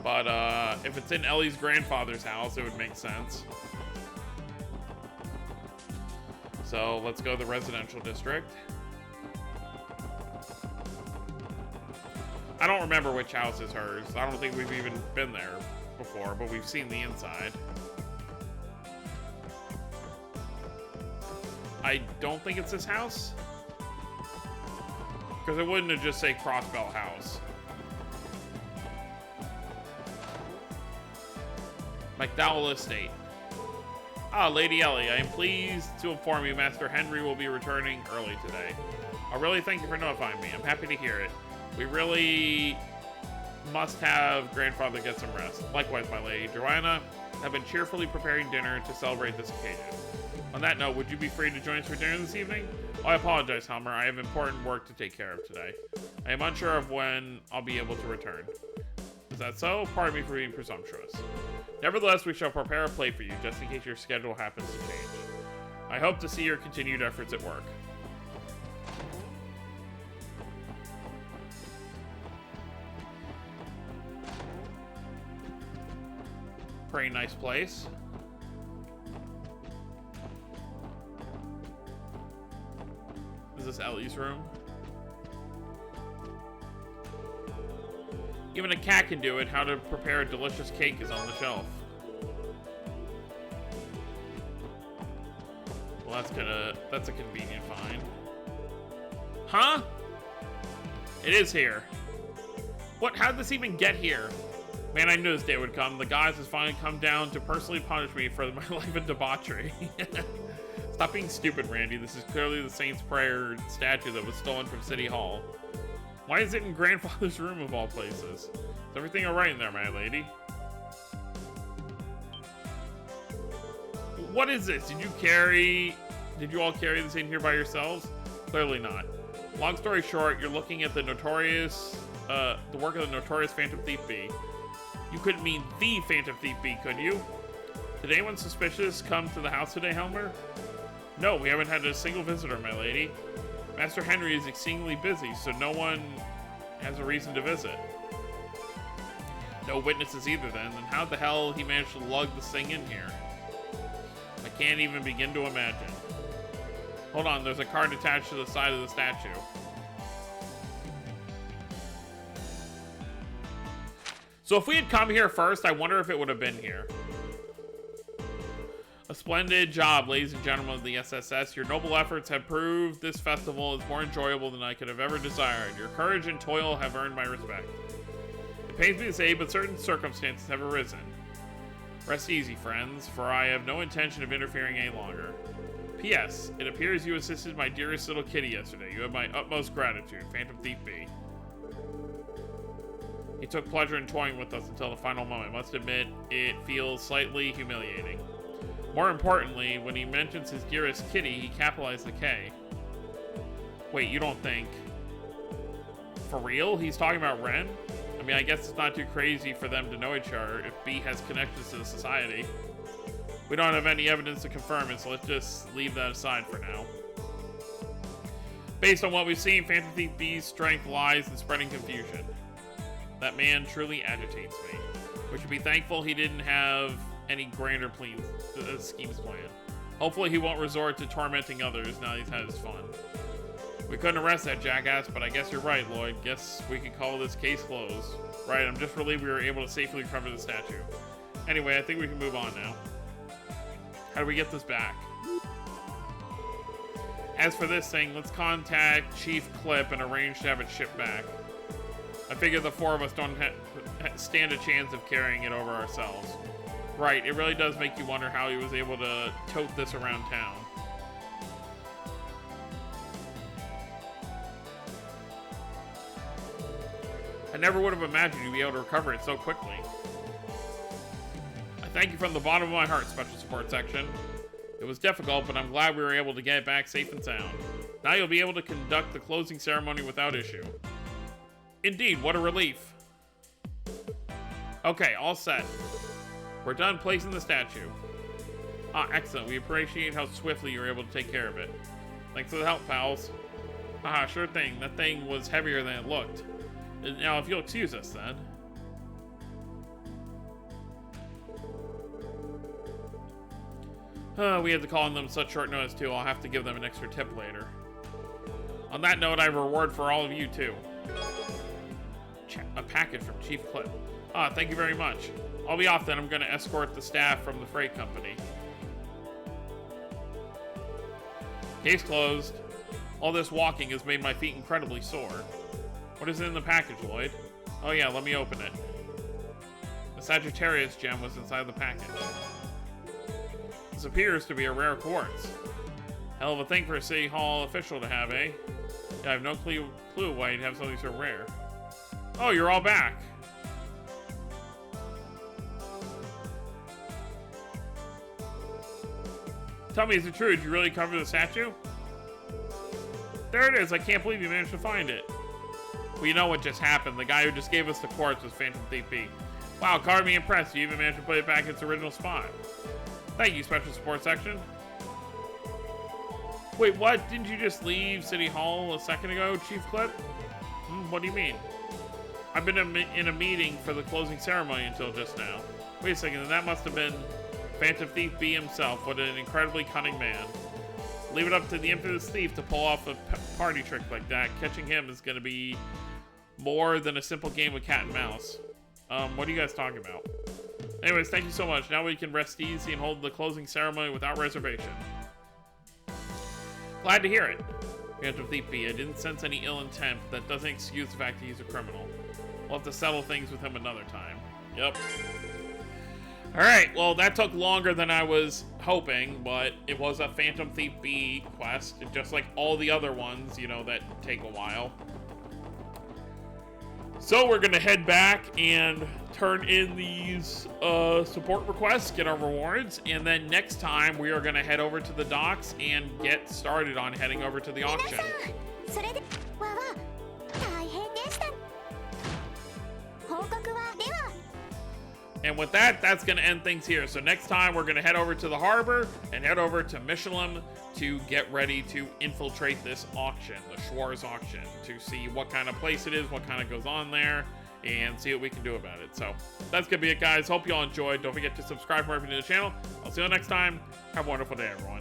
But if it's in Ellie's grandfather's house, it would make sense. So let's go to the residential district. I don't remember which house is hers. I don't think we've even been there before, but we've seen the inside. I don't think it's this house. Because it wouldn't have just say Crossbell House. McDowell Estate. Ah, Lady Ellie, I am pleased to inform you Master Henry will be returning early today. I really thank you for notifying me. I'm happy to hear it. We really must have grandfather get some rest. Likewise, my lady. Joanna, have been cheerfully preparing dinner to celebrate this occasion. On that note, would you be free to join us for dinner this evening? Oh, I apologize, Helmer. I have important work to take care of today. I am unsure of when I'll be able to return. Is that so? Pardon me for being presumptuous. Nevertheless, we shall prepare a plate for you, just in case your schedule happens to change. I hope to see your continued efforts at work. Pretty nice place. Is this Ellie's room? Even a cat can do it. How to prepare a delicious cake is on the shelf. Well, that's a convenient find. Huh? It is here. What? How did this even get here? Man, I knew this day would come. The gods has finally come down to personally punish me for my life of debauchery. Stop being stupid, Randy. This is clearly the Saint's Prayer statue that was stolen from City Hall. Why is it in grandfather's room of all places? Is everything alright in there, my lady? What is this? Did you all carry this in here by yourselves? Clearly not. Long story short, you're looking at the work of the notorious Phantom Thief B. You couldn't mean the Phantom Thief B, could you? Did anyone suspicious come to the house today, Helmer? No, we haven't had a single visitor, my lady. Master Henry is exceedingly busy, so no one has a reason to visit. No witnesses either then, and how the hell he managed to lug this thing in here? I can't even begin to imagine. Hold on, there's a card attached to the side of the statue. So if we had come here first, I wonder if it would have been here. A splendid job, ladies and gentlemen of the SSS. Your noble efforts have proved this festival is more enjoyable than I could have ever desired. Your courage and toil have earned my respect. It pains me to say, but certain circumstances have arisen. Rest easy, friends, for I have no intention of interfering any longer. P.S. It appears you assisted my dearest little kitty yesterday. You have my utmost gratitude, Phantom Thief B. He took pleasure in toying with us until the final moment. I must admit, it feels slightly humiliating. More importantly, when he mentions his dearest kitty, he capitalized the K. Wait, you don't think... For real? He's talking about Ren? I mean, I guess it's not too crazy for them to know each other if B has connections to the society. We don't have any evidence to confirm it, so let's just leave that aside for now. Based on what we've seen, Phantom Thief B's strength lies in spreading confusion. That man truly agitates me. We should be thankful he didn't have any grander schemes planned. Hopefully he won't resort to tormenting others now he's had his fun. We couldn't arrest that jackass, but I guess you're right, Lloyd. Guess we can call this case closed. Right, I'm just relieved we were able to safely recover the statue. Anyway, I think we can move on now. How do we get this back? As for this thing, let's contact Chief Clip and arrange to have it shipped back. I figure the four of us don't stand a chance of carrying it over ourselves. Right, it really does make you wonder how he was able to tote this around town. I never would have imagined you'd be able to recover it so quickly. I thank you from the bottom of my heart, Special Support Section. It was difficult, but I'm glad we were able to get it back safe and sound. Now you'll be able to conduct the closing ceremony without issue. Indeed, what a relief. Okay, all set. We're done placing the statue. Ah, excellent. We appreciate how swiftly you were able to take care of it. Thanks for the help, pals. Haha, sure thing. That thing was heavier than it looked. Now, if you'll excuse us, then. We had to call on them such short notice, too. I'll have to give them an extra tip later. On that note, I have a reward for all of you, too. A package from Chief Clip. Ah, thank you very much. I'll be off then. I'm going to escort the staff from the freight company. Case closed. All this walking has made my feet incredibly sore. What is in the package, Lloyd? Oh yeah, let me open it. The Sagittarius gem was inside the package. This appears to be a rare quartz. Hell of a thing for a City Hall official to have, eh? Yeah, I have no clue why you'd have something so rare. Oh, you're all back. Tell me, is it true? Did you really cover the statue? There it is. I can't believe you managed to find it. Well, you know what just happened. The guy who just gave us the quartz was Phantom Thief B. Wow, caught me impressed. You even managed to put it back in its original spot. Thank you, Special Support Section. Wait, what? Didn't you just leave City Hall a second ago, Chief Clip? What do you mean? I've been in a meeting for the closing ceremony until just now. Wait a second, that must have been Phantom Thief B himself. What an incredibly cunning man. Leave it up to the infamous thief to pull off a party trick like that. Catching him is going to be more than a simple game of cat and mouse. What are you guys talking about? Anyways, thank you so much. Now we can rest easy and hold the closing ceremony without reservation. Glad to hear it. Phantom Thief B, I didn't sense any ill intent, but that doesn't excuse the fact that he's a criminal. We'll have to settle things with him another time. Yep. Alright, well that took longer than I was hoping, but it was a Phantom Thief B quest, just like all the other ones, you know, that take a while. So we're gonna head back and turn in these support requests, get our rewards, and then next time we are gonna head over to the docks and get started on heading over to the auction. And with that, that's going to end things here. So next time, we're going to head over to the harbor and head over to Michelin to get ready to infiltrate this auction, the Schwarz auction, to see what kind of place it is, what kind of goes on there, and see what we can do about it. So that's going to be it, guys. Hope you all enjoyed. Don't forget to subscribe for more to the channel. I'll see you all next time. Have a wonderful day, everyone.